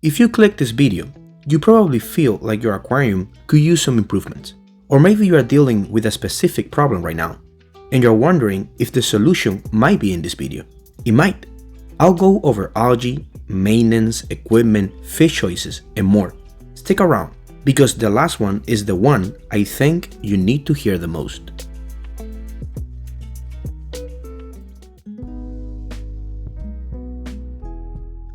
If you click this video, you probably feel like your aquarium could use some improvements. Or maybe you are dealing with a specific problem right now, and you're wondering if the solution might be in this video. It might. I'll go over algae, maintenance, equipment, fish choices, and more. Stick around, because the last one is the one I think you need to hear the most.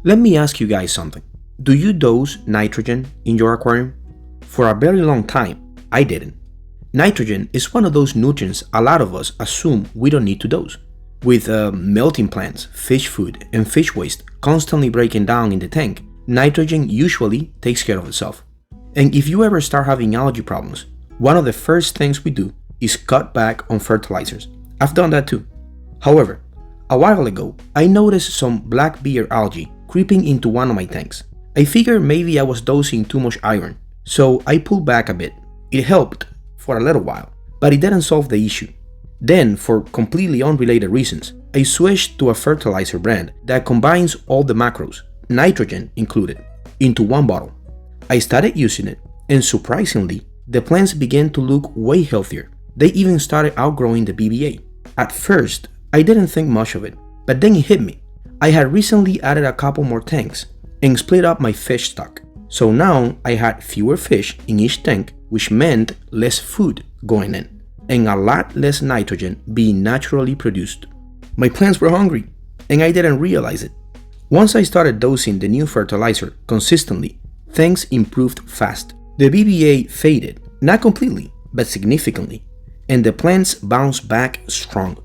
Let me ask you guys something. Do you dose nitrogen in your aquarium? For a very long time, I didn't. Nitrogen is one of those nutrients a lot of us assume we don't need to dose. With melting plants, fish food, and fish waste constantly breaking down in the tank, nitrogen usually takes care of itself. And if you ever start having algae problems, one of the first things we do is cut back on fertilizers. I've done that too. However, a while ago, I noticed some black beard algae creeping into one of my tanks. I figured maybe I was dosing too much iron, so I pulled back a bit. It helped for a little while, but it didn't solve the issue. Then, for completely unrelated reasons, I switched to a fertilizer brand that combines all the macros, nitrogen included, into one bottle. I started using it, and surprisingly, the plants began to look way healthier. They even started outgrowing the BBA. At first, I didn't think much of it, but then it hit me. I had recently added a couple more tanks and split up my fish stock. So now I had fewer fish in each tank, which meant less food going in and a lot less nitrogen being naturally produced. My plants were hungry and I didn't realize it. Once I started dosing the new fertilizer consistently, things improved fast. The BBA faded, not completely, but significantly, and the plants bounced back strong.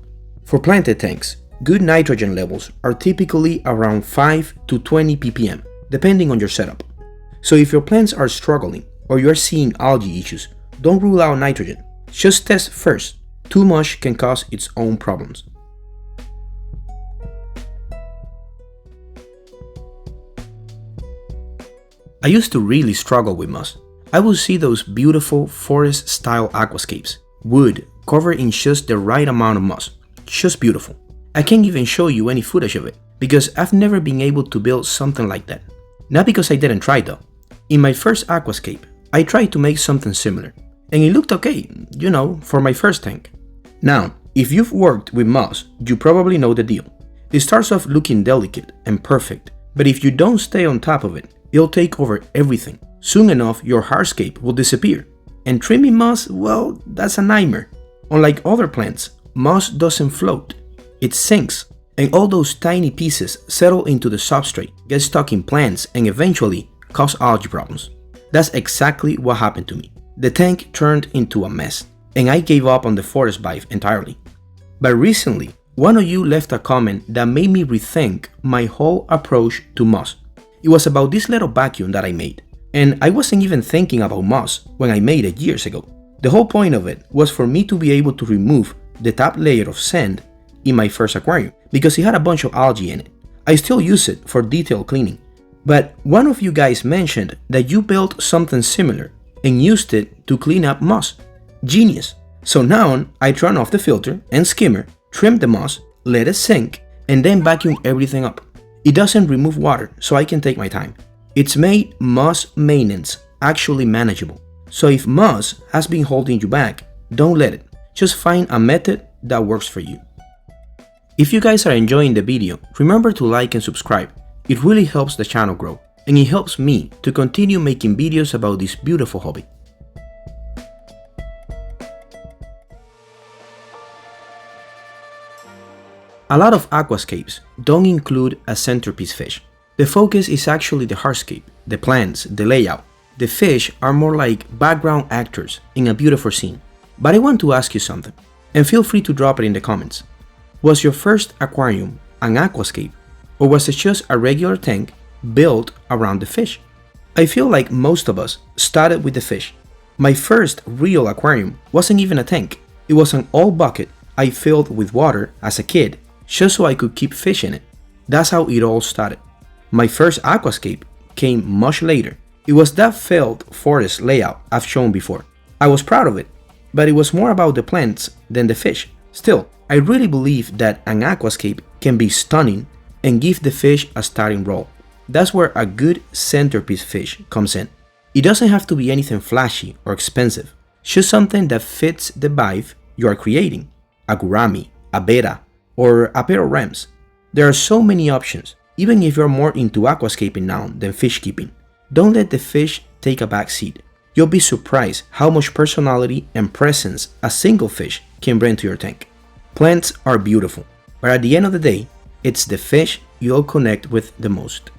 For planted tanks, good nitrogen levels are typically around 5 to 20 ppm, depending on your setup. So if your plants are struggling or you're seeing algae issues, don't rule out nitrogen. Just test first. Too much can cause its own problems. I used to really struggle with moss. I would see those beautiful forest-style aquascapes, wood covered in just the right amount of moss. Just beautiful. I can't even show you any footage of it, because I've never been able to build something like that. Not because I didn't try though. In my first Aquascape, I tried to make something similar, and it looked okay, for my first tank. Now, if you've worked with moss, you probably know the deal. It starts off looking delicate and perfect, but if you don't stay on top of it, it'll take over everything. Soon enough, your hardscape will disappear. And trimming moss, well, that's a nightmare. Unlike other plants, moss doesn't float. It sinks, and all those tiny pieces settle into the substrate, get stuck in plants, and eventually cause algae problems. That's exactly what happened to me. The tank turned into a mess, and I gave up on the forest vibe entirely. But recently, one of you left a comment that made me rethink my whole approach to moss. It was about this little vacuum that I made, and I wasn't even thinking about moss when I made it years ago. The whole point of it was for me to be able to remove the top layer of sand in my first aquarium, because it had a bunch of algae in it. I still use it for detail cleaning. But one of you guys mentioned that you built something similar and used it to clean up moss. Genius! So now I turn off the filter and skimmer, trim the moss, let it sink, and then vacuum everything up. It doesn't remove water, so I can take my time. It's made moss maintenance actually manageable. So if moss has been holding you back, don't let it. Just find a method that works for you. If you guys are enjoying the video, remember to like and subscribe. It really helps the channel grow, and it helps me to continue making videos about this beautiful hobby. A lot of aquascapes don't include a centerpiece fish. The focus is actually the hardscape, the plants, the layout. The fish are more like background actors in a beautiful scene. But I want to ask you something, and feel free to drop it in the comments. Was your first aquarium an aquascape, or was it just a regular tank built around the fish? I feel like most of us started with the fish. My first real aquarium wasn't even a tank. It was an old bucket I filled with water as a kid, just so I could keep fish in it. That's how it all started. My first aquascape came much later. It was that filled forest layout I've shown before. I was proud of it, but it was more about the plants than the fish. Still, I really believe that an aquascape can be stunning and give the fish a starting role. That's where a good centerpiece fish comes in. It doesn't have to be anything flashy or expensive, just something that fits the vibe you are creating. A gourami, a betta, or a pair of rams. There are so many options, even if you're more into aquascaping now than fish keeping. Don't let the fish take a back seat. You'll be surprised how much personality and presence a single fish can bring to your tank. Plants are beautiful, but at the end of the day, it's the fish you'll connect with the most.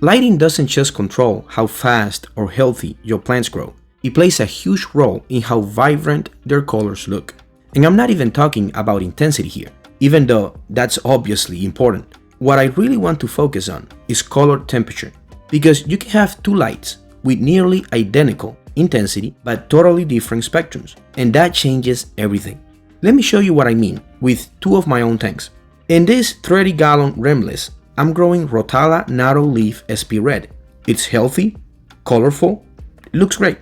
Lighting doesn't just control how fast or healthy your plants grow. It plays a huge role in how vibrant their colors look. And I'm not even talking about intensity here, even though that's obviously important. What I really want to focus on is color temperature, because you can have two lights with nearly identical intensity but totally different spectrums, and that changes everything. Let me show you what I mean with two of my own tanks. In this 30-gallon rimless, I'm growing Rotala Narrow Leaf SP Red. It's healthy, colorful, looks great.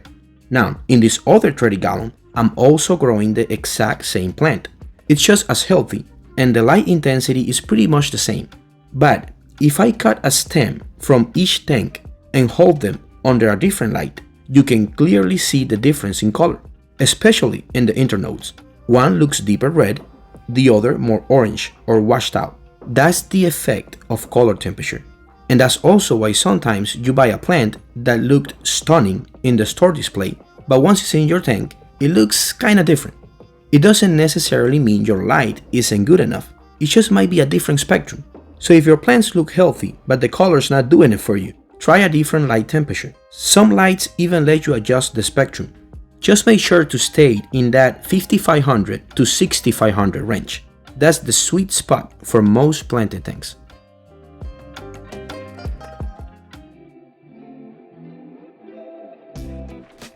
Now, in this other 30-gallon, I'm also growing the exact same plant. It's just as healthy, and the light intensity is pretty much the same. But if I cut a stem from each tank and hold them under a different light, you can clearly see the difference in color, especially in the internodes. One looks deeper red, the other more orange or washed out. That's the effect of color temperature. And that's also why sometimes you buy a plant that looked stunning in the store display, but once it's in your tank, it looks kinda different. It doesn't necessarily mean your light isn't good enough, it just might be a different spectrum. So if your plants look healthy, but the color's not doing it for you, try a different light temperature. Some lights even let you adjust the spectrum. Just make sure to stay in that 5500 to 6500 range. That's the sweet spot for most planted tanks.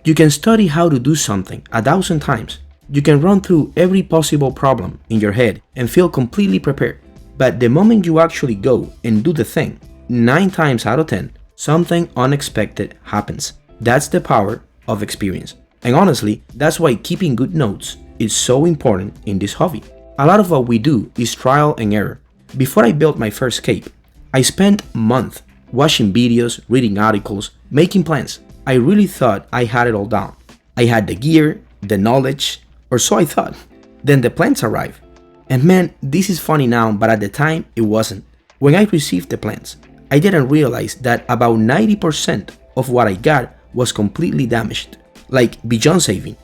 You can study how to do something 1,000 times. You can run through every possible problem in your head and feel completely prepared. But the moment you actually go and do the thing, 9 times out of 10, something unexpected happens. That's the power of experience. And honestly, that's why keeping good notes is so important in this hobby. A lot of what we do is trial and error. Before I built my first cape, I spent months watching videos, reading articles, making plans. I really thought I had it all down. I had the gear, the knowledge, or so I thought. Then the plants arrived. And man, this is funny now, but at the time it wasn't. When I received the plants, I didn't realize that about 90% of what I got was completely damaged, like beyond saving.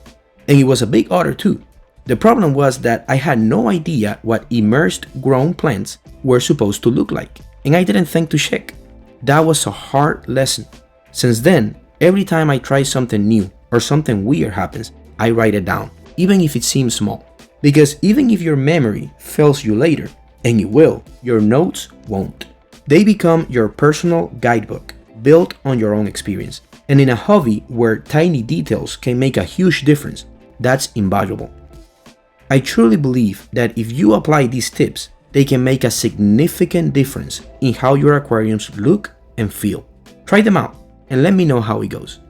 And it was a big order too. The problem was that I had no idea what immersed grown plants were supposed to look like, and I didn't think to check. That was a hard lesson. Since then, every time I try something new or something weird happens, I write it down, even if it seems small. Because even if your memory fails you later, and it will, your notes won't. They become your personal guidebook, built on your own experience. And in a hobby where tiny details can make a huge difference, that's invaluable. I truly believe that if you apply these tips, they can make a significant difference in how your aquariums look and feel. Try them out and let me know how it goes.